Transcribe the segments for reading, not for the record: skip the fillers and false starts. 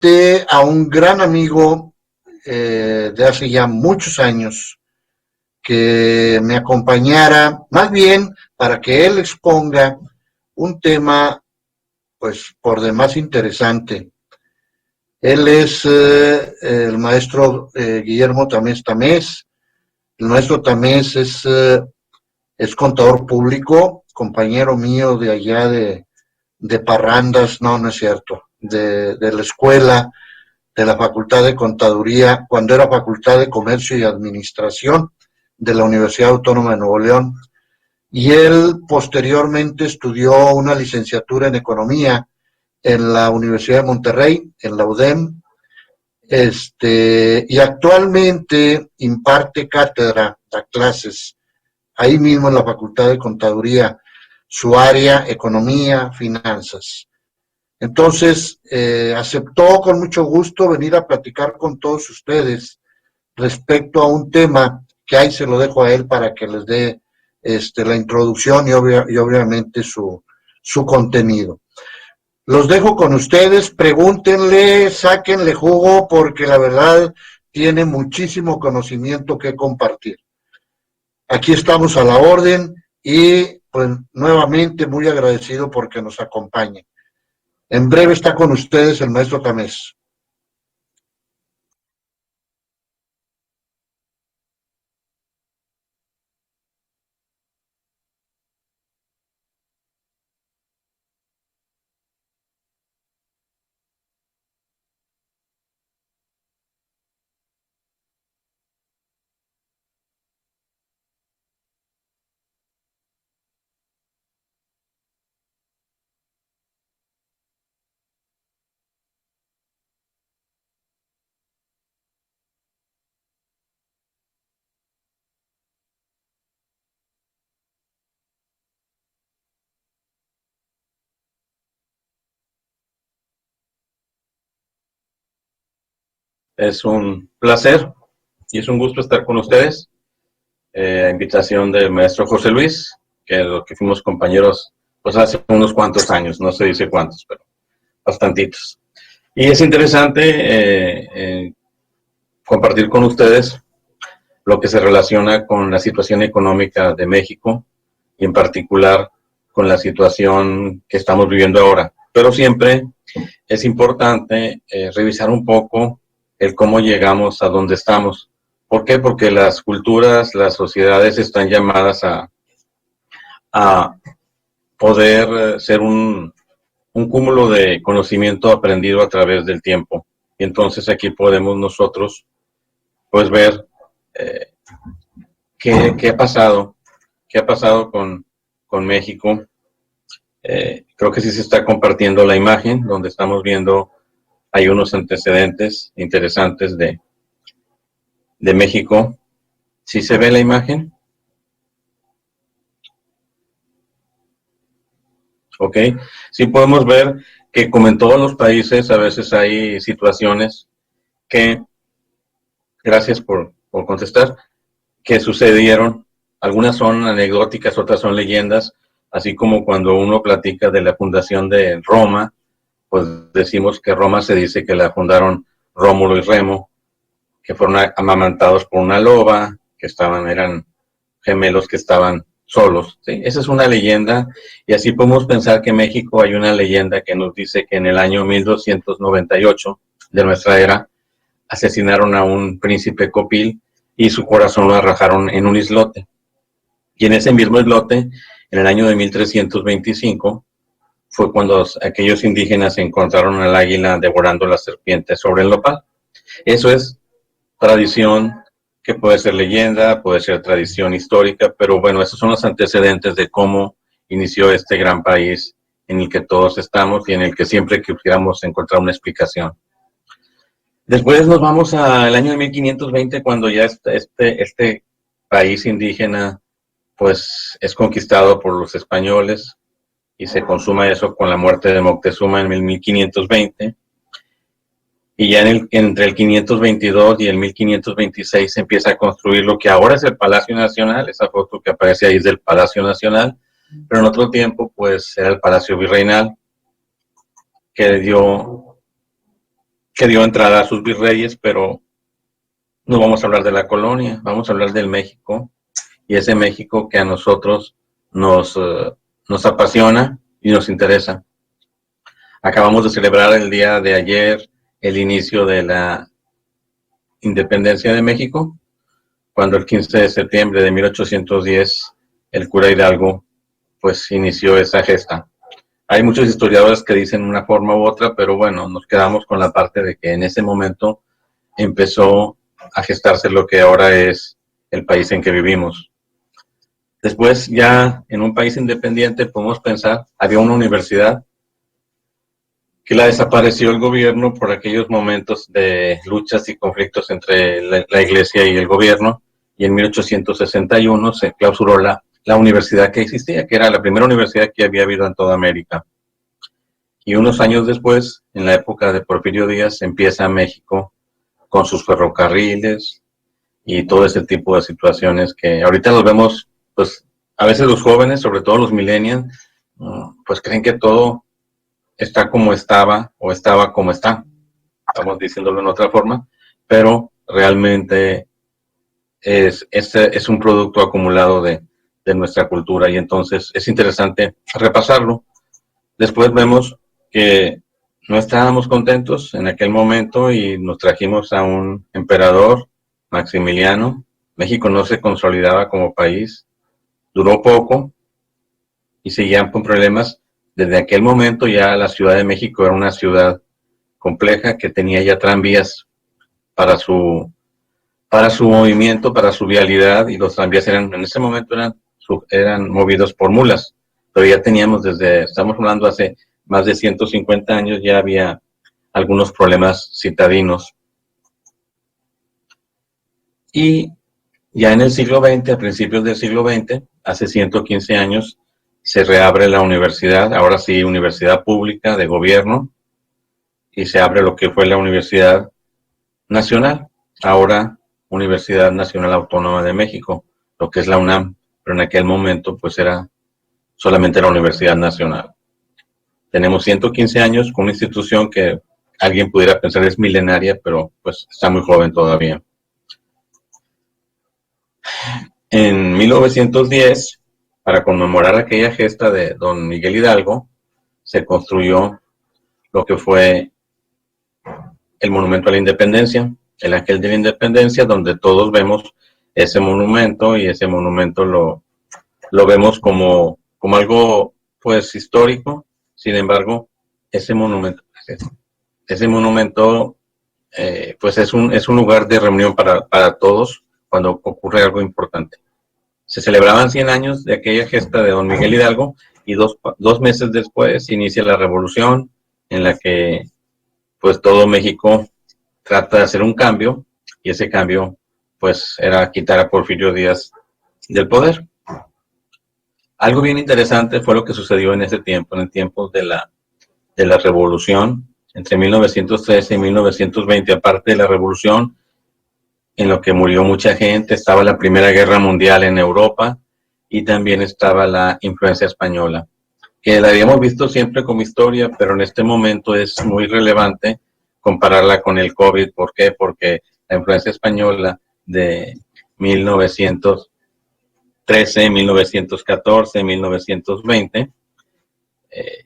invité a un gran amigo de hace ya muchos años que me acompañara, más bien para que él exponga un tema, pues, por demás interesante. Él es el maestro Guillermo Tamés Tamés. El maestro Tamés es contador público, compañero mío de allá de Parrandas, no, no es cierto, de la escuela, de la Facultad de Contaduría, cuando era Facultad de Comercio y Administración de la Universidad Autónoma de Nuevo León. Y él posteriormente estudió una licenciatura en Economía en la Universidad de Monterrey, en la UDEM, y actualmente imparte cátedra, da clases, ahí mismo en la Facultad de Contaduría, su área, Economía, Finanzas. Entonces, aceptó con mucho gusto venir a platicar con todos ustedes respecto a un tema que ahí se lo dejo a él para que les dé la introducción y obviamente su contenido. Los dejo con ustedes, pregúntenle, sáquenle jugo, porque la verdad tiene muchísimo conocimiento que compartir. Aquí estamos a la orden y pues nuevamente muy agradecido porque nos acompañe. En breve está con ustedes el maestro Tamés. Es un placer y es un gusto estar con ustedes. A invitación del maestro José Luis, que fuimos compañeros pues hace unos cuantos años, no se dice cuántos, pero bastantitos. Y es interesante compartir con ustedes lo que se relaciona con la situación económica de México y en particular con la situación que estamos viviendo ahora. Pero siempre es importante revisar un poco el cómo llegamos a donde estamos. ¿Por qué? Porque las culturas, las sociedades están llamadas a poder ser un cúmulo de conocimiento aprendido a través del tiempo. Y entonces aquí podemos nosotros pues ver qué ha pasado con México. Creo que sí se está compartiendo la imagen donde estamos viendo, hay unos antecedentes interesantes de México. ¿Sí se ve la imagen? Ok, sí podemos ver que como en todos los países a veces hay situaciones que, gracias por contestar, que sucedieron. Algunas son anecdóticas, otras son leyendas, así como cuando uno platica de la fundación de Roma, pues decimos que Roma se dice que la fundaron Rómulo y Remo, que fueron amamantados por una loba, que eran gemelos que estaban solos, ¿sí? Esa es una leyenda, y así podemos pensar que en México hay una leyenda que nos dice que en el año 1298 de nuestra era asesinaron a un príncipe Copil y su corazón lo arrojaron en un islote. Y en ese mismo islote, en el año de 1325, fue cuando aquellos indígenas encontraron al águila devorando las serpientes sobre el nopal. Eso es tradición, que puede ser leyenda, puede ser tradición histórica, pero bueno, esos son los antecedentes de cómo inició este gran país en el que todos estamos y en el que siempre quisiéramos encontrar una explicación. Después nos vamos al año de 1520, cuando ya este país indígena pues es conquistado por los españoles y se consuma eso con la muerte de Moctezuma en el 1520. Y ya entre el 522 y el 1526 se empieza a construir lo que ahora es el Palacio Nacional. Esa foto que aparece ahí es del Palacio Nacional, pero en otro tiempo pues era el Palacio Virreinal, que dio que dio entrada a sus virreyes, pero no vamos a hablar de la colonia, vamos a hablar del México, y ese México que a nosotros nos apasiona y nos interesa. Acabamos de celebrar el día de ayer el inicio de la independencia de México, cuando el 15 de septiembre de 1810 el cura Hidalgo pues inició esa gesta. Hay muchos historiadores que dicen una forma u otra, pero bueno, nos quedamos con la parte de que en ese momento empezó a gestarse lo que ahora es el país en que vivimos. Después, ya en un país independiente, podemos pensar, había una universidad que la desapareció el gobierno por aquellos momentos de luchas y conflictos entre la iglesia y el gobierno, y en 1861 se clausuró la universidad que existía, que era la primera universidad que había habido en toda América. Y unos años después, en la época de Porfirio Díaz, empieza México con sus ferrocarriles y todo ese tipo de situaciones que ahorita los vemos, pues a veces los jóvenes, sobre todo los millennials, pues creen que todo está como estaba o estaba como está. Estamos diciéndolo en otra forma, pero realmente es un producto acumulado de nuestra cultura, y entonces es interesante repasarlo. Después vemos que no estábamos contentos en aquel momento y nos trajimos a un emperador, Maximiliano. México no se consolidaba como país, duró poco y seguían con problemas. Desde aquel momento ya la Ciudad de México era una ciudad compleja que tenía ya tranvías para su movimiento, para su vialidad, y los tranvías en ese momento eran movidos por mulas, pero ya teníamos estamos hablando hace más de 150 años, ya había algunos problemas citadinos. Y ya en el siglo XX, a principios del siglo XX, hace 115 años, se reabre la universidad, ahora sí, universidad pública de gobierno, y se abre lo que fue la Universidad Nacional, ahora Universidad Nacional Autónoma de México, lo que es la UNAM, pero en aquel momento pues era solamente la Universidad Nacional. Tenemos 115 años con una institución que alguien pudiera pensar es milenaria, pero pues está muy joven todavía. En 1910, para conmemorar aquella gesta de don Miguel Hidalgo, se construyó lo que fue el Monumento a la Independencia, el Ángel de la Independencia, donde todos vemos ese monumento, y ese monumento lo vemos como algo pues histórico. Sin embargo, ese monumento pues es un lugar de reunión para todos cuando ocurre algo importante. Se celebraban 100 años de aquella gesta de don Miguel Hidalgo, y dos meses después inicia la revolución, en la que pues todo México trata de hacer un cambio, y ese cambio pues era quitar a Porfirio Díaz del poder. Algo bien interesante fue lo que sucedió en ese tiempo, en el tiempo de la revolución, entre 1913 y 1920, aparte de la revolución, en lo que murió mucha gente, estaba la Primera Guerra Mundial en Europa, y también estaba la influencia española, que la habíamos visto siempre como historia, pero en este momento es muy relevante compararla con el COVID. ¿Por qué? Porque la influencia española de 1913, 1914, 1920,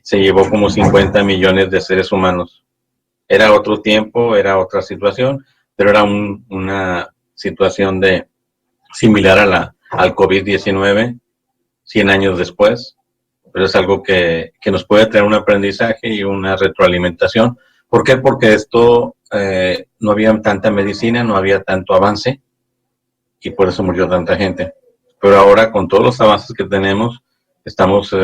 se llevó como 50 millones de seres humanos. Era otro tiempo, era otra situación, pero era una situación similar al COVID-19, 100 años después, pero es algo que nos puede traer un aprendizaje y una retroalimentación. ¿Por qué? Porque esto no había tanta medicina, no había tanto avance, y por eso murió tanta gente. Pero ahora, con todos los avances que tenemos, estamos,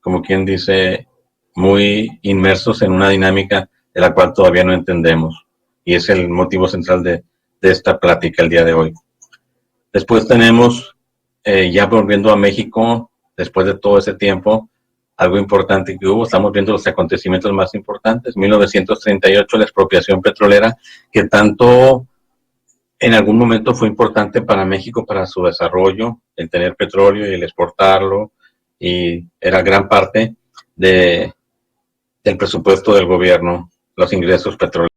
como quien dice, muy inmersos en una dinámica de la cual todavía no entendemos, y es el motivo central de esta plática el día de hoy. Después tenemos, ya volviendo a México, después de todo ese tiempo, algo importante que hubo, estamos viendo los acontecimientos más importantes. 1938, la expropiación petrolera, que tanto en algún momento fue importante para México, para su desarrollo, el tener petróleo y el exportarlo, y era gran parte del presupuesto del gobierno, los ingresos petroleros.